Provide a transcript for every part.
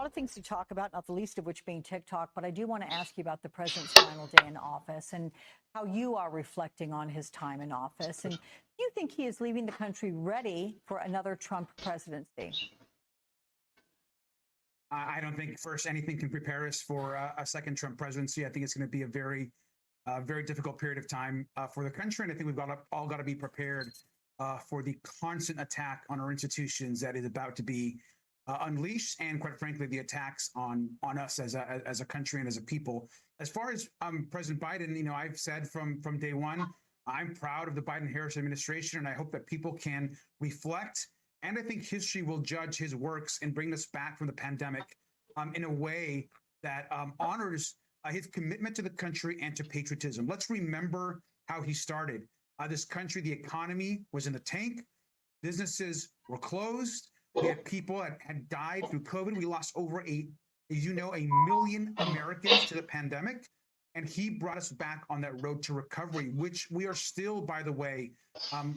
A lot of things to talk about, not the least of which being TikTok, but I do want to ask you about the president's final day in office and how you are reflecting on his time in office. And do you think he is leaving the country ready for another Trump presidency? I don't think first anything can prepare us for a second Trump presidency. I think it's going to be a very difficult period of time for the country, and I think we've all got to be prepared for the constant attack on our institutions that is about to be unleashed, and quite frankly, the attacks on us as a country and as a people. As far as President Biden, I've said from day one, I'm proud of the Biden-Harris administration, and I hope that people can reflect. And I think history will judge his works and bring us back from the pandemic in a way that honors his commitment to the country and to patriotism. Let's remember how he started. This country, the economy was in the tank. Businesses were closed. We had people that had died through COVID. We lost over a million Americans to the pandemic. And he brought us back on that road to recovery, which we are still, by the way,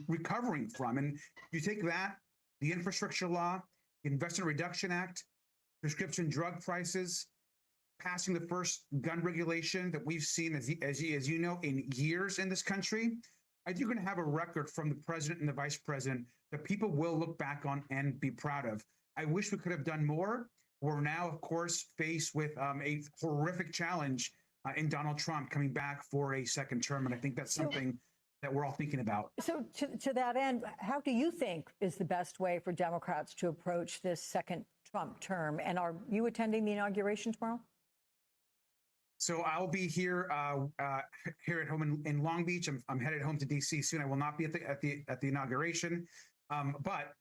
recovering from. And you take that, the infrastructure law, the Inflation Reduction Act, prescription drug prices, passing the first gun regulation that we've seen, as you know, in years in this country. I think you're going to have a record from the president and the vice president that people will look back on and be proud of. I wish we could have done more. We're now, of course, faced with a horrific challenge in Donald Trump coming back for a second term. And I think that's something that we're all thinking about. So to that end, how do you think is the best way for Democrats to approach this second Trump term? And are you attending the inauguration tomorrow? So I'll be here at home in Long Beach. I'm headed home to D.C. soon. I will not be at the inauguration. But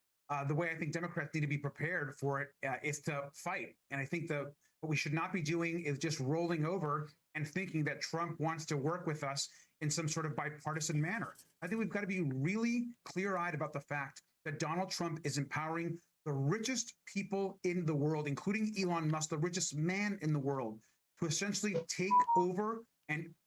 the way I think Democrats need to be prepared for it is to fight. And I think what we should not be doing is just rolling over and thinking that Trump wants to work with us in some sort of bipartisan manner. I think we've got to be really clear-eyed about the fact that Donald Trump is empowering the richest people in the world, including Elon Musk, the richest man in the world, to essentially take over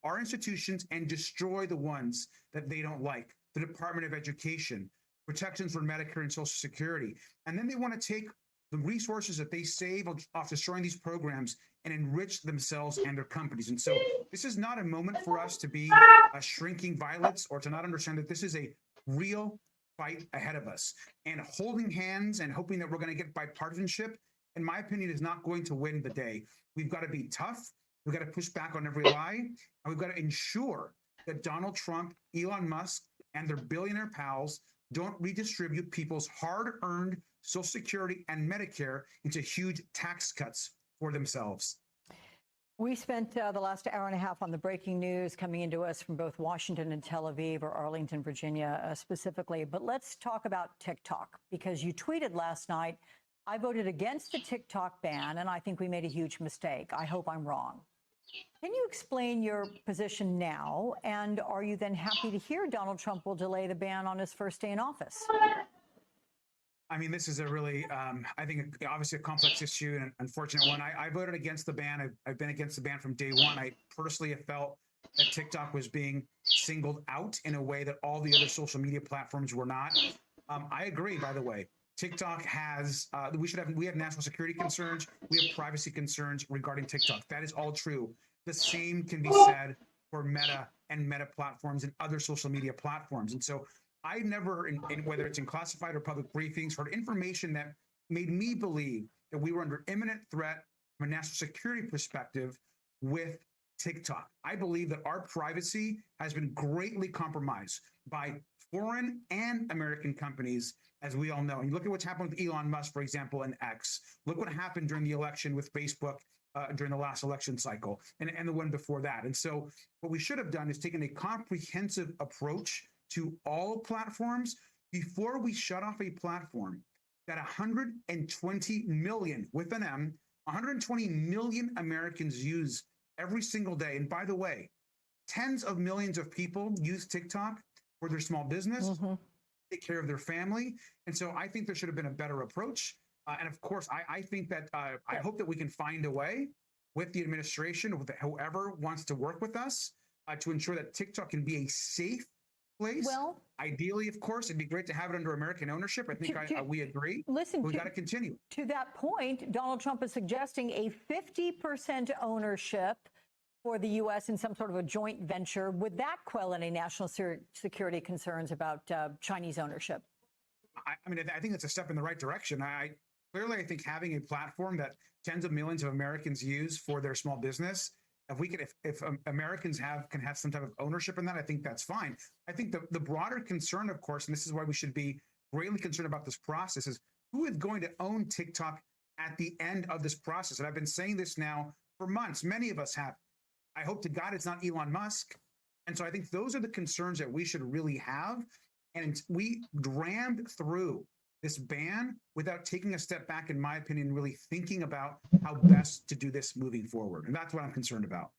our institutions and destroy the ones that they don't like. The Department of Education, protections for Medicare and Social Security. And then they want to take the resources that they save off destroying these programs and enrich themselves and their companies. And so this is not a moment for us to be shrinking violets or to not understand that this is a real fight ahead of us. And holding hands and hoping that we're going to get bipartisanship, in my opinion, is not going to win the day. We've got to be tough. We've got to push back on every lie. And we've got to ensure that Donald Trump, Elon Musk, and their billionaire pals don't redistribute people's hard-earned Social Security and Medicare into huge tax cuts for themselves. We spent the last hour and a half on the breaking news coming into us from both Washington and Tel Aviv, or Arlington, Virginia, specifically. But let's talk about TikTok, because you tweeted last night, "I voted against the TikTok ban, and I think we made a huge mistake. I hope I'm wrong." Can you explain your position now? And are you then happy to hear Donald Trump will delay the ban on his first day in office? I mean, this is a really, I think, obviously a complex issue and an unfortunate one. I voted against the ban. I've been against the ban from day one. I personally have felt that TikTok was being singled out in a way that all the other social media platforms were not. I agree, by the way. TikTok has, we have national security concerns. We have privacy concerns regarding TikTok. That is all true. The same can be said for Meta and Meta platforms and other social media platforms. And so I never, whether it's in classified or public briefings, heard information that made me believe that we were under imminent threat from a national security perspective with TikTok. I believe that our privacy has been greatly compromised by foreign and American companies, as we all know. And you look at what's happened with Elon Musk, for example, and X. Look what happened during the election with Facebook during the last election cycle and the one before that. And so what we should have done is taken a comprehensive approach to all platforms before we shut off a platform that 120 million, with an M, 120 million Americans use every single day. And by the way, tens of millions of people use TikTok for their small business, take care of their family. And so I think there should have been a better approach. And of course, I think that I hope that we can find a way with the administration, with whoever wants to work with us, to ensure that TikTok can be a safe place. Well, Ideally, of course, it'd be great to have it under American ownership. I think we agree. listen, We got to continue. To that point, Donald Trump is suggesting a 50% ownership for the U.S. in some sort of a joint venture. Would that quell any national security concerns about Chinese ownership? I mean, I think it's a step in the right direction. I think having a platform that tens of millions of Americans use for their small business, if Americans can have some type of ownership in that, I think that's fine. I think the broader concern, of course, and this is why we should be greatly concerned about this process, is who is going to own TikTok at the end of this process. And I've been saying this now for months. Many of us have. I hope to God it's not Elon Musk. And so I think those are the concerns that we should really have. And we rammed through this ban without taking a step back, in my opinion, really thinking about how best to do this moving forward. And that's what I'm concerned about.